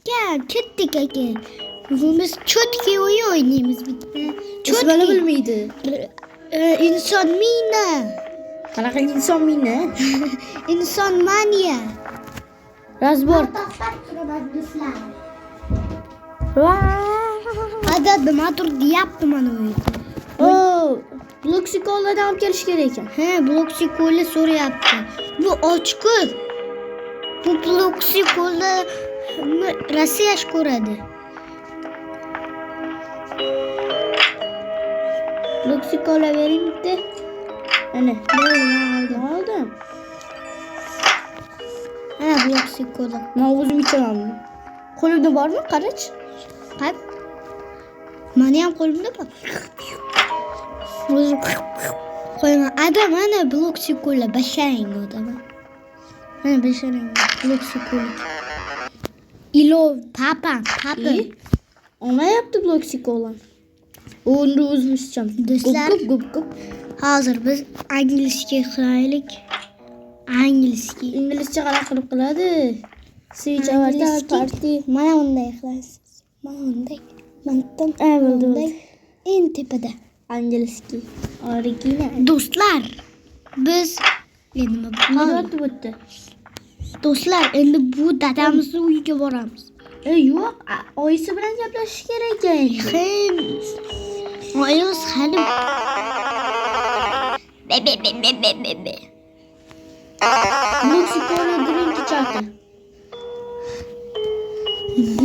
Gel kettik aka. Biz cho'tki o'yin o'ynaymiz bitta. Cho'tki bilmaydi. İnson mina. Qanaqa inson meni? İnson maniya. Razbor. Ada nima tur deyapti mana u yerda. O, Bloxiko'lardan olib kelish kerak ekan. He, Bloxiko'la so'rayapti. Bu ochko'z. Bu Bloxiko'la Rossiya ko'radi. Bloxiko'lar bering bitta. Ana, oldim. Ha, Bloxiko'da. Men o'zim ichaman. Qo'limda bormi? Qarach. Qap. Meni ham qo'limda bor. O'zim qo'yaman. Adam mana Bloxiko'la basharang odam. Mana basharang Bloxiko'la. Ilov papa. Olmayapti Bloxiko'lar. Uni o'zimizcham. Do'stlar, Gup. hozir biz anglizcha qilaylik. Inglizcha qanaqa qilib qiladi? Switch avatar party. Mana unday qilasiz. Mana unday. Mantan. Bildi. En tepada. Angliski. Original. Do'stlar, biz endi Nima bo'pti? Do'stlar, endi bu dadamizning uyiga boramiz. Yo'q, oyisi bilan gaplashish kerak ekan. Oyimiz hali Bloxiko'lar drink ichadi.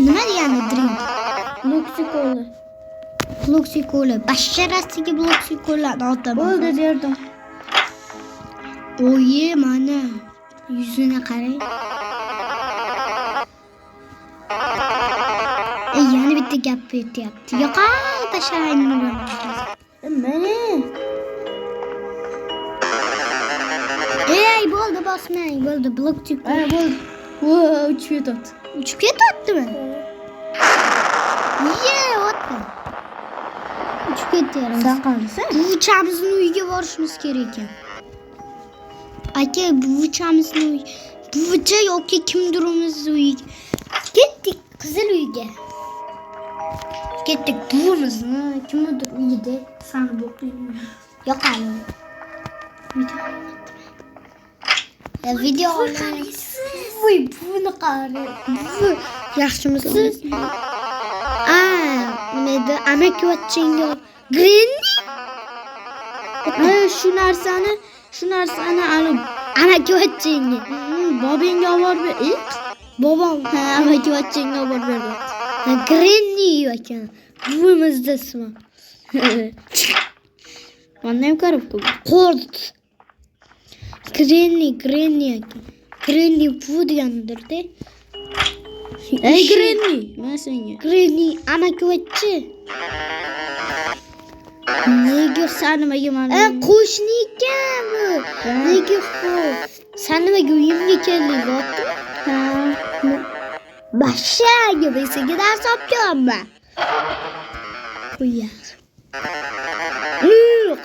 nima degani drink? Bloxiko'lar. Basharasiga Bloxiko'lar otaman. Bo'ldi berdim. Oyi, mana yuzini qarang. Yana bitta gap aytyapti. Yo'qol basharangni uraman. Mana. Ey, bo'ldi bosmang, bo'ldi Bloxiko. Bo'ldi. Voy, uchib ketdi. Uchib ketyaptimi? Otdi. Uchib ketyapti. Sen qarasan? Buvichamizning uyiga borishimiz kerak ekan. Aka, buvichamizning uyi. Buvicha yoki kimdirimizni uyiga. Ketdik qizil uyga. Ketdik buvimizni kimdir uyida sanib o'qiyman. Yo'qoldi. Video qaraysiz. Voy, buni qarang. Bu yaxshimisiz? Nima amakivachchinga Granny? Shu narsani olib Amakivachchinga. bobingga olib ber. Bobom Amakivachchinga olib berdi. Granny ekan. Buvimizda ismi. Mana ham qarab Qort. Granny ekan. Granny bu degandir-da. Granny, men senga. Granny amakivachchi. Nega Sen nimaga mana? qo'shni ekan bu. Nega bu? Sen nimaga uyimga kelding, otmi? Bashaga senga dars o'qiyapman. Qo'yar.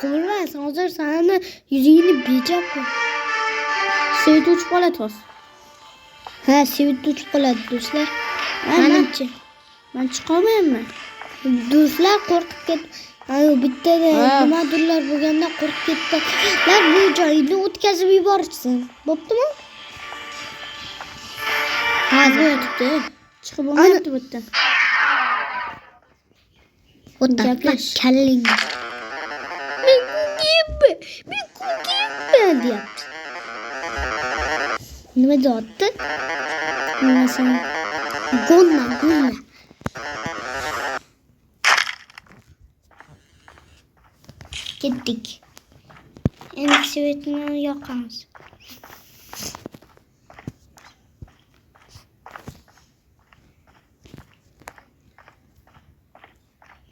Qo'ymas, hozir seni yuzingni bejab. Sevit uçib qoladi hozir. Ha, sevit uçib qoladi do'stlar. Menimcha. Men chiqolmayman. Do'stlar qo'rqib ketdi. Ayo bittada nimadirlar bo'lganda qo'rqib ketdilar. Bu joyni o'tkazib yuborsin. Bo'ptimi? Hozir yotibdi. Chiqib bo'lmayapti bu yerdan. Gaplash kalling. Men deyapti. Nima deyapti? Nimasan? Gonna. Ketdik. Endi svetni yoqamiz.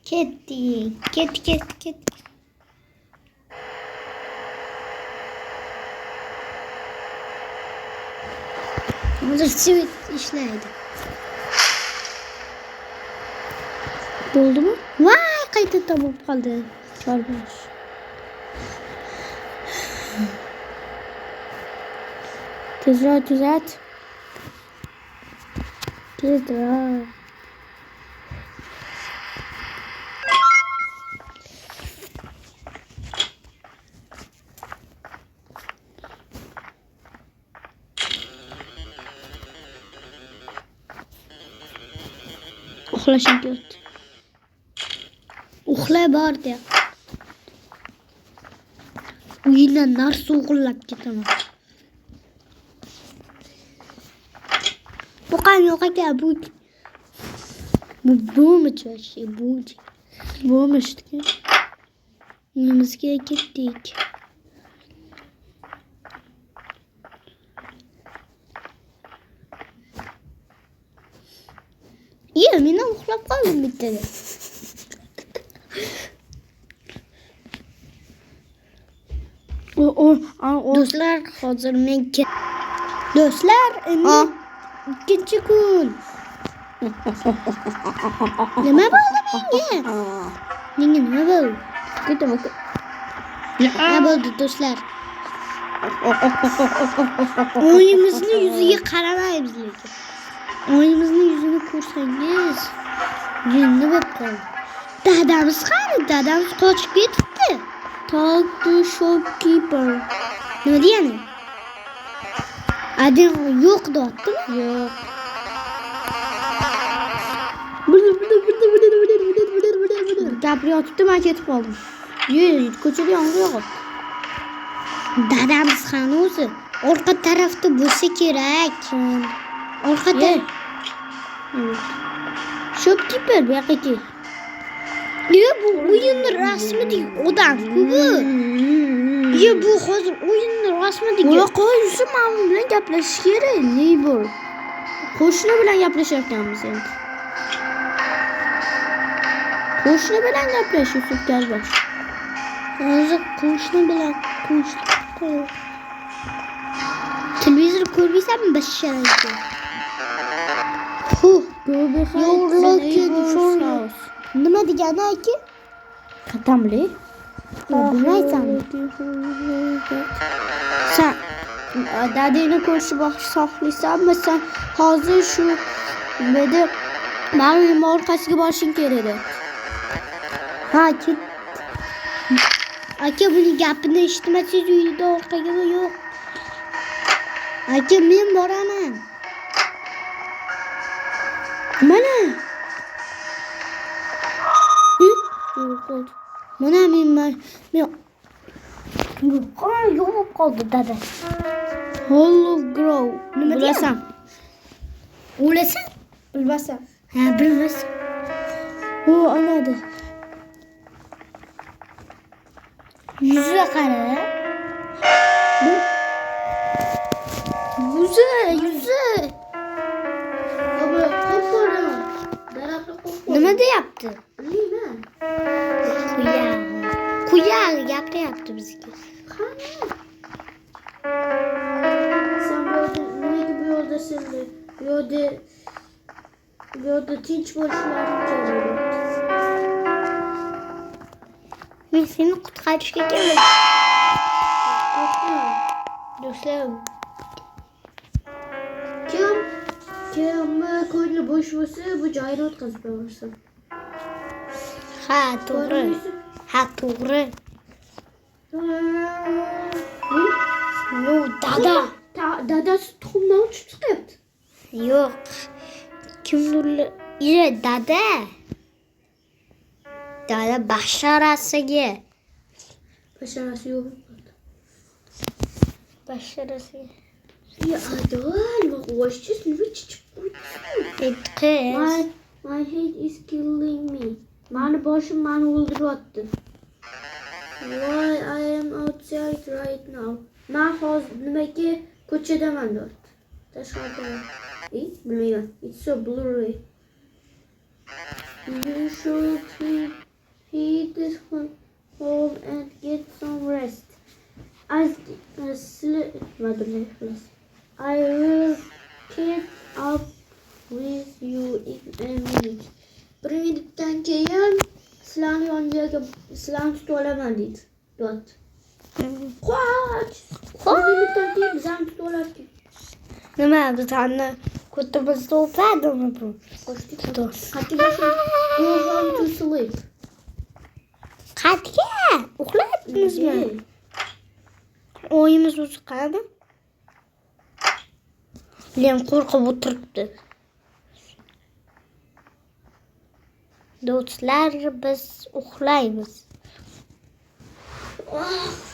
Ketdik. Hozir svet ishlaydi. Bo'ldimi? Voy, qayta topib qoldi. Chorbosh. Tezroq tuzat. Tezroq. Uxlashim keldi. Uxlay bordi. Uyindan narsa o'g'irlab ketaman. Bu qani yo'q ekan bu. Bo'lmachi вообще, bo'lmachi. Bo'lmashdiki. Uyimizga ketdik. Men uxlab qoldim bittada. Do'stlar, hozir men Do'stlar, endi ikkinchi kun. Nima bo'ldi menga? Menga nima bo'ldi? Nima bo'ldi do'stlar? Oyimizni yuziga qaramaymiz lekin. Oyimizni yuzini ko'rsangiz, endi bo'lib qoldi. Dadamiz qani? Dadamiz qochib ketibdi. Talk to shopkeeper. Nima degani? Adam yo'q deyaptimi? Yo'q. Gapirayotibdi, men ketib qoldim. Ko'chada yomg'ir yog'yapti. Dadamiz qani o'zi? Orqa tarafda bo'lsa kerak. Orqa taraf. Shopkeeper bu yoqqa kel. Bu o'yinni rasmidagi odam-ku bu. Bu hozir o'yinni rasmidagi. Yo'q, qo'ysin, men bilan gaplashish kerak. Neighbor. Qo'shni bilan gaplashayotganmiz endi. Qo'shni bilan gaplash, Yusuf Kalbash. Hozir qo'shni bilan qo'shni. Televizor ko'rmaysanmi bashsharaydi? Nima degani aka? Qatamli? Bilmaysanmi? Sen dadangni ko'rishib xohlaysanmi? Sen hozir shu yerda Maryam orqasiga borishing kerak edi. Ha, ket. Aka buni gapini eshitmasangiz uyda orqaga yo'q. Aka men boraman. Mana. Mana men yo'q qoldi dada. Hollow grow. Nima bilasan? O'lasan? Bilmasam. Ha, bilmasam. Anadi. Yuziga qara. Yuzi. Nima deyapti? Bilmayman. Kuyag gapiryapti bizga. Sen nimaga bu yo'lda tinch bo'lishlaring kerak. Men seni qutqarishga keldim. Do'stlar, kim ko'ngli bo'sh bo'lsa, bu joyni o'tkazib qo'yaversin. ha, to'g'ri. Dada. Dadasi tuxumdan uchib chiqyapti. Yo'q. Kimdir dada. Dada basharasiga. Basharasi yo'q. Basharasiga. Ya adol, watch this rich. My head is killing me. Mani boshim meni o'ldiryapti. Why I am outside right now? Men hozir nimaga ko'chadaman deyapti. Tashqarida. Bilmayman. It's so blurry. You should head home and get some rest. I will catch up with you in a minute. Bir minutdan keyin sizlarni yoniga sizlarni tutib olaman deydi. Dot. Qoch! Bir minutdan keyin bizlarni tutib oladi. Nima bizlarni Kutumuzda uxladimi bu? Qattiq go home to sleep. Qatga uxlayapmizmi? O'yimiz o'zi qani? Len qo'rqib o'tiribdi. Do'stlar, biz uxlaymiz. Oh,